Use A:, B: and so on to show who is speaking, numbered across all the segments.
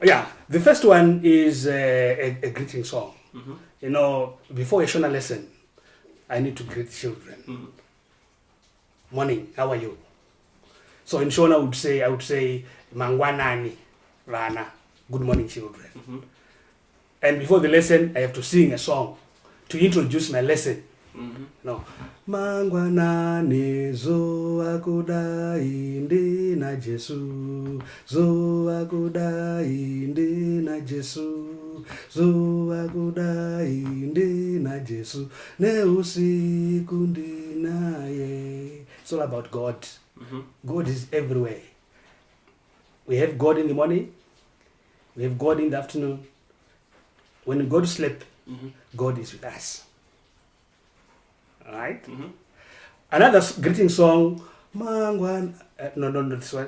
A: Yeah, the first one is a greeting song.
B: Mm-hmm.
A: You know, before a Shona lesson, I need to greet children.
B: Mm-hmm.
A: Morning, how are you? So in Shona, I would say, Mangwanani, Rana, good morning, children.
B: Mm-hmm.
A: And before the lesson, I have to sing a song to introduce my lesson.
B: Mm-hmm.
A: No. Mangwanani zoa kudai ndina Jesu, zoa kudai ndina Jesu, zoa kudai ndina Jesu, ne usiku ndinaye. It's all about God.
B: Mm-hmm.
A: God is everywhere. We have God in the morning, we have God in the afternoon. When we go to sleep,
B: Mm-hmm.
A: God is with us. Alright?
B: Mm-hmm.
A: Another greeting song, Mangwan, no, this one.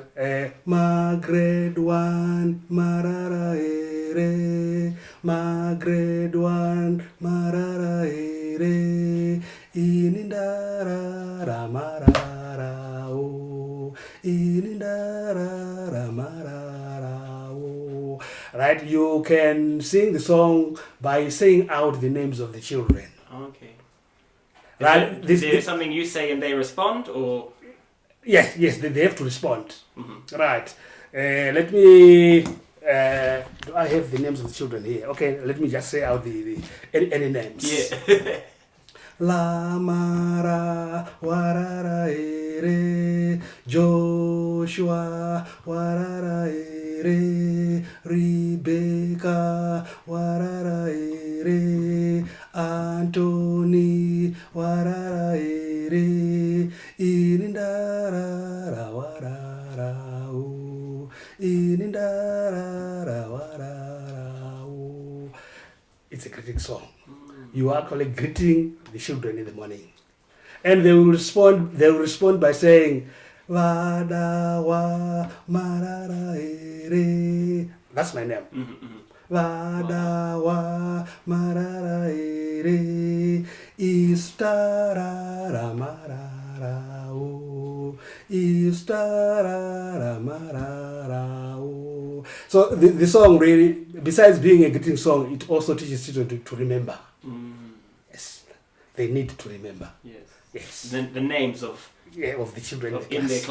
A: Ma grade one, marara ere, ma grade one, marara ere, inindara ramarara o, inindara ramarara o. Right? You can sing the song by saying out the names of the children.
B: Okay.
A: Right?
B: Is there something you say and they respond, or?
A: Yes, they have to respond.
B: Mm-hmm.
A: Right. Let me. Do I have the names of the children here? Okay, let me just say out any names.
B: Yeah.
A: La Mara Warara Ere, Joshua Warara Ere, Rebecca Warara Ere, Anthony Warara Ere, Inindara Warara O, Inindara Warara O. It's a greeting song. You are actually greeting the children in the morning, and they will respond by saying Vada wa marara ere. That's my name.
B: Mm-hmm.
A: Vada wa marara ere, istara ramarara o, istara ramarara o. So the song really, besides being a greeting song, it also teaches children to remember.
B: Mm.
A: Yes, they need to remember.
B: Yes.
A: Yes,
B: The names of
A: yeah, of the children
B: in
A: in the
B: their
A: class.